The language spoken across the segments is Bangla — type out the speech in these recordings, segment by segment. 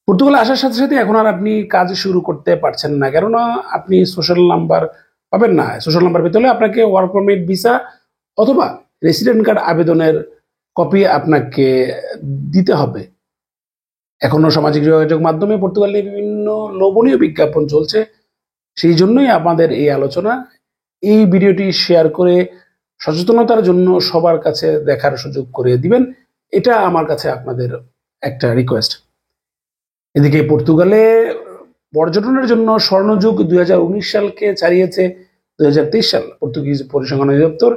পর্তুগালে আসার সাথে সাথে এখন আর আপনি কাজ শুরু করতে পারছেন না, কেননা আপনি সোশ্যাল নাম্বার পাবেন না। সোশ্যাল নাম্বার পেতে হলে আপনাকে ওয়ার্ক পারমিট, ভিসা অথবা রেসিডেন্ট কার্ড আবেদনের কপি আপনাকে দিতে হবে। এখনো সামাজিক যোগাযোগ মাধ্যমে পর্তুগালে বিভিন্ন লোভনীয় বিজ্ঞাপন চলছে, সেই জন্যই আমাদের এই আলোচনা। এই ভিডিওটি শেয়ার করে সচেতনতার জন্য সবার কাছে দেখার সুযোগ করে দিবেন, এটা আমার কাছে আপনাদের একটা রিকোয়েস্ট। এদিকে পর্তুগালে পর্যটনের জন্য স্বর্ণযুগ 2019 সালকে ছাড়িয়েছে 2023 সাল। পর্তুগিজ পরিসংখ্যান অধিদপ্তর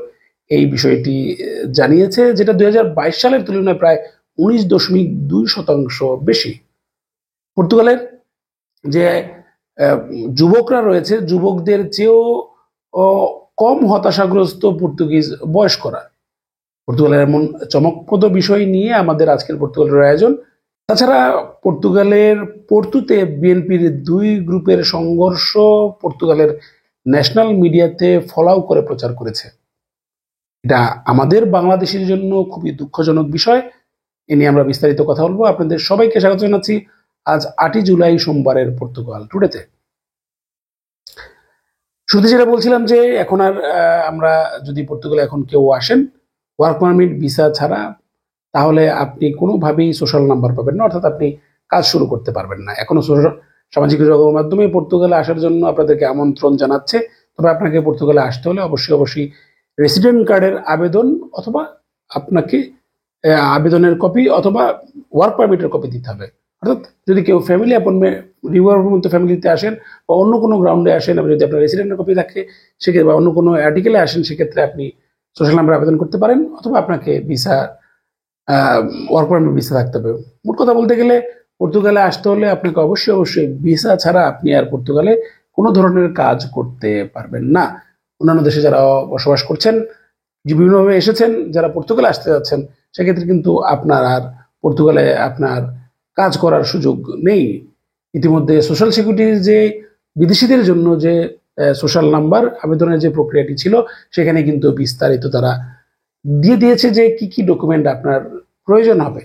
এই বিষয়টি জানিয়েছে, যেটা 2022 সালের তুলনায় প্রায় 19.2% বেশি। পর্তুগালের যে যুবকরা রয়েছে, যুবকদের চেয়েও কম হতাশাগ্রস্ত পর্তুগিজ বয়স্করা। পর্তুগালের এমন চমকপ্রদ বিষয় নিয়ে আমাদের আজকের পর্তুগালের আয়োজন। তাছাড়া পর্তুগালের পর্তুতে বিএনপির দুই গ্রুপের সংঘর্ষ পর্তুগালের ন্যাশনাল মিডিয়াতে ফলাও করে প্রচার করেছে। এটা আমাদের বাংলাদেশের জন্য খুবই দুঃখজনক বিষয়। এ নিয়ে আমরা বিস্তারিত কথা বলবো। আপনাদের সবাইকে স্বাগত জানাচ্ছি আজ 8 জুলাই সোমবারের পর্তুগাল টুডেতে। শুরুতে যেটা বলছিলাম যে এখন আর আমরা যদি পর্তুগালে এখন কেউ আসেন ওয়ার্ক পারমিট, ভিসা ছাড়া, তাহলে আপনি কোনোভাবেই সোশ্যাল নাম্বার পাবেন না, অর্থাৎ আপনি কাজ শুরু করতে পারবেন না। এখনো সামাজিক যোগাযোগের মাধ্যমে পর্তুগালে আসার জন্য আপনাদেরকে আমন্ত্রণ জানাচ্ছে। তবে আপনাকে পর্তুগালে আসতে হলে অবশ্যই রেসিডেন্ট কার্ডের আবেদন অথবা আপনাকে আবেদনের কপি অথবা ওয়ার্ক পারমিটের কপি দিতে হবে। অর্থাৎ যদি কেউ ফ্যামিলি অ্যাপয়েন্টমেন্ট ফ্যামিলিতে আসেন বা অন্য কোনো গ্রাউন্ডে আসেন, যদি আপনার রেসিডেন্টের কপি থাকে সেক্ষেত্রে, বা অন্য কোনো আর্টিকেলে আসেন, সেক্ষেত্রে আপনি সোশ্যাল নাম্বার আবেদন করতে পারেন, অথবা আপনাকে ভিসা ওয়ার্ক পারমিট ভিসা থাকতে হবে। মোট কথা বলতে গেলে পর্তুগালে আসতে হলে আপনাকে অবশ্যই ভিসা ছাড়া আপনি আর পর্তুগালে কোনো ধরনের কাজ করতে পারবেন না। অন্যান্য দেশে যারা বসবাস করছেন, বিভিন্নভাবে এসেছেন, যারা পর্তুগালে আসতে যাচ্ছেন, সেক্ষেত্রে কিন্তু আপনার আর পর্তুগালে আপনার কাজ করার সুযোগ নেই। ইতিমধ্যে সোশ্যাল সিকিউরিটির যে বিদেশিদের জন্য যে সোশ্যাল নাম্বার আবেদনের যে প্রক্রিয়াটি ছিল, সেখানে কিন্তু বিস্তারিত তারা দিয়ে দিয়েছে যে কি কি ডকুমেন্ট আপনার প্রয়োজন হবে।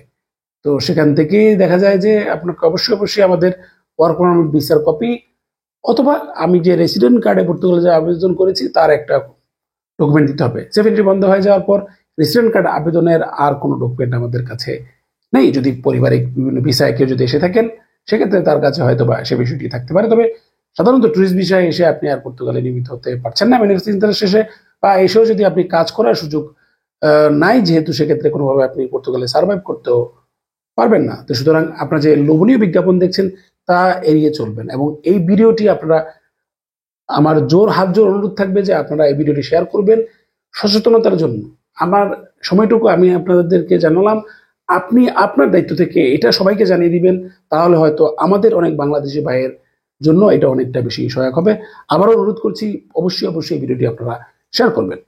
তো সেখান থেকে দেখা যায় যে আপনাকে অবশ্যই আমাদের ওয়ার্ক পারমিট, ভিসার কপি অথবা আমি যে রেসিডেন্ট কার্ডে পর্তুগালে যে আবেদন করেছি তার একটা ডকুমেন্ট দিতে হবে। সেভেন্টি বন্ধ হয়ে যাওয়ার পর রেসিডেন্ট কার্ড আবেদনের আর কোনো ডকুমেন্ট আমাদের কাছে নেই। যদি পারিবারিক বিভিন্ন ভিসায় কেউ যদি এসে থাকেন, সেক্ষেত্রে তার কাছে হয়তো বা সে বিষয়টি থাকতে পারে। তবে সাধারণত টুরিস্ট ভিসায় এসে আপনি আর পর্তুগালে নিয়মিত হতে পারছেন না মেডিকেল শেষে, বা এসেও যদি আপনি কাজ করার সুযোগ নাই, যেহেতু সেক্ষেত্রে কোনোভাবে আপনি পর্তুগালে সার্ভাইভ করতেও পারবেন না। তো সুতরাং আপনারা যে লোভনীয় বিজ্ঞাপন দেখছেন তা এড়িয়ে চলবেন। এবং এই ভিডিওটি আপনারা, আমার হাত জোর অনুরোধ থাকবে যে আপনারা এই ভিডিওটি শেয়ার করবেন সচেতনতার জন্য। আমার সময়টুকু আমি আপনাদেরকে জানালাম, আপনি আপনার দায়িত্ব থেকে এটা সবাইকে জানিয়ে দিবেন, তাহলে হয়তো আমাদের অনেক বাংলাদেশি ভাইয়ের জন্য এটা অনেকটা বেশি সহায়ক হবে। আবারও অনুরোধ করছি, অবশ্যই ভিডিওটি আপনারা শেয়ার করবেন।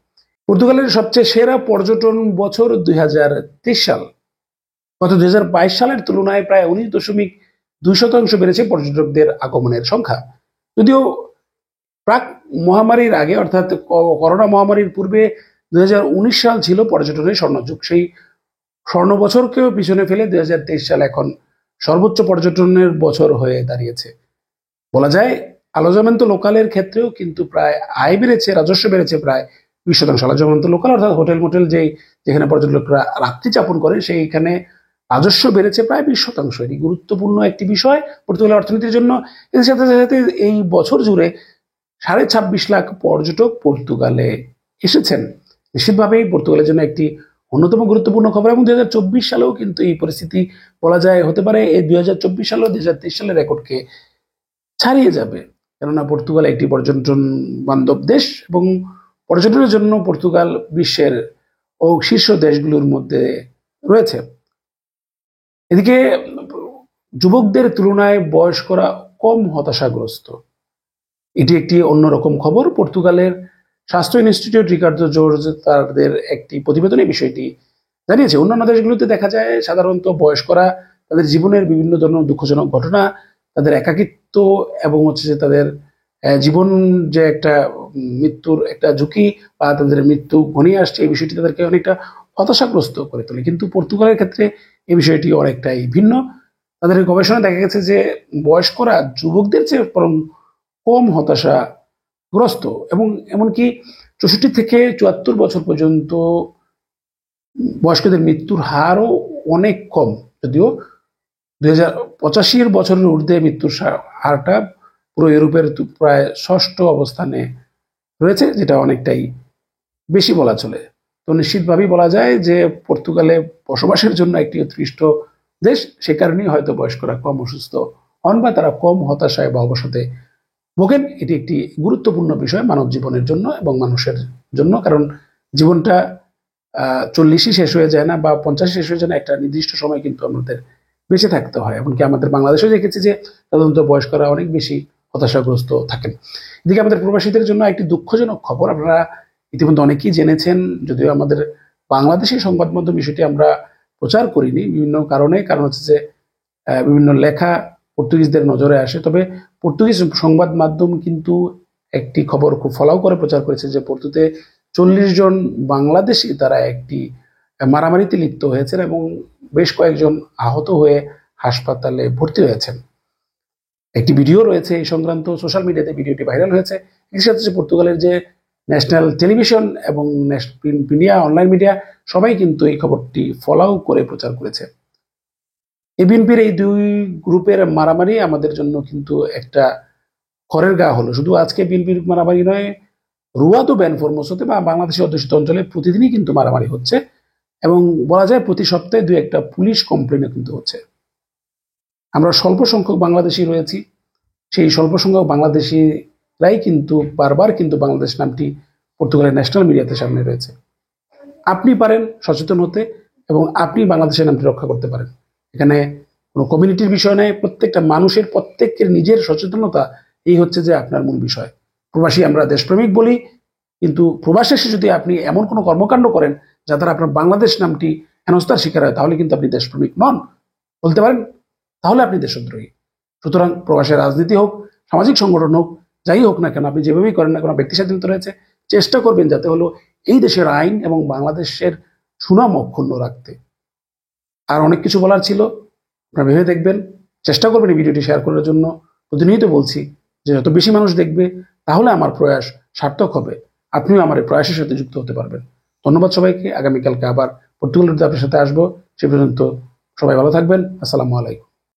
পর্তুগালের সবচেয়ে সেরা পর্যটন বছর 2023 সাল। গত 2022 সালের তুলনায় প্রায় 19.2% বেড়েছে পর্যটকদের আগমনের সংখ্যা। যদিও প্রাক মহামারীর আগে, অর্থাৎ করোনা মহামারীর পূর্বে 2019 সাল ছিল পর্যটনের স্বর্ণযুগ। সেই স্বর্ণ বছরকেও পিছনে ফেলে 2023 সাল এখন সর্বোচ্চ পর্যটনের বছর হয়ে দাঁড়িয়েছে। বলা যায় আলোজমেন্তো লোকালের ক্ষেত্রেও কিন্তু প্রায় আয় বেড়েছে, রাজস্ব বেড়েছে প্রায় 20%। আলোজমেন্তো লোকাল অর্থাৎ হোটেল মোটেল যেখানে পর্যটকরা রাত্রি যাপন করে, সেইখানে রাজস্ব বেড়েছে প্রায় 20%। এটি গুরুত্বপূর্ণ একটি বিষয় পর্তুগালের অর্থনীতির জন্য। এর সাথে সাথে এই বছর জুড়ে 26.5 লাখ পর্যটক পর্তুগালে এসেছেন। নিশ্চিতভাবেই পর্তুগালের জন্য একটি অন্যতম গুরুত্বপূর্ণ খবর। এবং 2024 সালেও কিন্তু এই পরিস্থিতি বলা যায় হতে পারে, এই 2024 সালেও 2023 সালের রেকর্ডকে ছাড়িয়ে যাবে। কেননা পর্তুগাল একটি পর্যটন বান্ধব দেশ এবং পর্যটনের জন্য পর্তুগাল বিশ্বের শীর্ষ দেশগুলোর মধ্যে রয়েছে। এদিকে যুবকদের তুলনায় বয়স্করা কম হতাশাগ্রস্ত, এটি একটি অন্যরকম খবর। পর্তুগালের স্বাস্থ্য ইনস্টিটিউট রিকার্ডো জর্জ তাদের একটি প্রতিবেদনে বিষয়টি জানিয়েছে। অন্যান্য দেশগুলোতে দেখা যায় সাধারণত বয়স্করা তাদের জীবনের বিভিন্ন ধরনের দুঃখজনক ঘটনা, তাদের একাকিত্ব এবং যে তাদের জীবন যে একটা মৃত্যুর একটা ঝুঁকি বা তাদের মৃত্যু ঘনিয়ে আসছে, এই বিষয়টি তাদেরকে অনেকটা হতাশাগ্রস্ত করে তোলে। কিন্তু পর্তুগালের ক্ষেত্রে এই বিষয়টি অনেকটাই ভিন্ন। তাদের এই গবেষণায় দেখা গেছে যে বয়স্করা যুবকদের চেয়ে বরং কম হতাশাগ্রস্ত, এবং এমনকি 64 থেকে 74 বছর পর্যন্ত বয়স্কদের মৃত্যুর হারও অনেক কম। যদিও 2085 বছরের ঊর্ধ্বে মৃত্যুর হারটা পুরো ইউরোপের প্রায় ষষ্ঠ অবস্থানে রয়েছে, যেটা অনেকটাই বেশি বলা চলে। তো নিশ্চিতভাবেই বলা যায় যে পর্তুগালে বসবাসের জন্য একটি উৎকৃষ্ট দেশ। সে কারণেই হয়তো বয়স্করা কম অসুস্থ হন বা তারা কম হতাশায় বা অবসাদে ভোগেন। এটি একটি গুরুত্বপূর্ণ বিষয় মানব জীবনের জন্য এবং মানুষের জন্য, কারণ জীবনটা 40 শেষ হয়ে যায় না বা 50 শেষ হয়ে যায় না, একটা নির্দিষ্ট সময় কিন্তু আমাদের বেঁচে থাকতে হয়। এমনকি আমাদের বাংলাদেশেও দেখেছি যে সাধারণত বয়স্করা অনেক বেশি হতাশাগ্রস্ত থাকেন। এদিকে আমাদের প্রবাসীদের জন্য একটি দুঃখজনক খবর আপনারা ইতিমধ্যে অনেকেই জেনেছেন, যদিও আমাদের বাংলাদেশের সংবাদ মাধ্যম বিষয়টি আমরা প্রচার করিনি বিভিন্ন কারণে। কারণ হচ্ছে যে বিভিন্ন লেখা পর্তুগিজদের নজরে আসে। তবে পর্তুগিজ সংবাদ মাধ্যম কিন্তু একটি খবর খুব ফলাও করে প্রচার করেছে যে পর্তুতে 40 জন বাংলাদেশি তারা একটি মারামারিতে লিপ্ত হয়েছেন এবং বেশ কয়েকজন আহত হয়ে হাসপাতালে ভর্তি হয়েছেন। একটি ভিডিও রয়েছে এই সংক্রান্ত, সোশ্যাল মিডিয়াতে ভিডিওটি ভাইরাল হয়েছে। এর সাথে পর্তুগালের যে ন্যাশনাল টেলিভিশন এবং মিডিয়া, অনলাইন মিডিয়া সবাই কিন্তু এই খবরটি ফলাও করে প্রচার করেছে। বিএনপির এই দুই গ্রুপের মারামারি আমাদের জন্য কিন্তু একটা খড়ের গা হলো। শুধু আজকে বিএনপির মারামারি নয়, রুয়াদো ব্যান ফরমোসোতে বা বাংলাদেশের অধ্যুষিত অঞ্চলে প্রতিদিনই কিন্তু মারামারি হচ্ছে, এবং বলা যায় প্রতি সপ্তাহে 2-1টা পুলিশ কমপ্লেনও কিন্তু হচ্ছে। আমরা স্বল্প সংখ্যক বাংলাদেশি রয়েছি, সেই স্বল্প সংখ্যক বাংলাদেশিরাই কিন্তু বারবার কিন্তু বাংলাদেশ নামটি পর্তুগালের ন্যাশনাল মিডিয়াতে সামনে রয়েছে। আপনি পারেন সচেতন হতে এবং আপনি বাংলাদেশের নামটি রক্ষা করতে পারেন। এখানে কোনো কমিউনিটির বিষয় নেই, প্রত্যেকটা মানুষের প্রত্যেকের নিজের সচেতনতা এই হচ্ছে যে আপনার মূল বিষয়। প্রবাসী আমরা দেশপ্রেমিক বলি, কিন্তু প্রবাসে এসে যদি আপনি এমন কোনো কর্মকাণ্ড করেন যা দ্বারা আপনার বাংলাদেশ নামটি হেনস্থার শিকার হয়, তাহলে কিন্তু আপনি দেশপ্রেমিক নন, বলতে পারেন, তাহলে আপনি দেশদ্রোহী। সুতরাং প্রবাসের রাজনীতি হোক, সামাজিক সংগঠন হোক, যাই হোক না কেন, আপনি যেভাবেই করেন না কোনো ব্যক্তি স্বাধীনতা রয়েছে, চেষ্টা করবেন যাতে হলো এই দেশের আইন এবং বাংলাদেশের সুনাম অক্ষুণ্ণ রাখতে। আর অনেক কিছু বলার ছিল, আপনারা ভেবে দেখবেন, চেষ্টা করবেন এই ভিডিওটি শেয়ার করার জন্য। প্রতিনিয়ত বলছি যে যত বেশি মানুষ দেখবে তাহলে আমার প্রয়াস সার্থক হবে, আপনিও আমার এই প্রয়াসের সাথে যুক্ত হতে পারবেন। ধন্যবাদ সবাইকে। আগামীকালকে আবার পর্তুগালের আপনার সাথে আসবো। সে পর্যন্ত সবাই ভালো থাকবেন। আসসালামু আলাইকুম।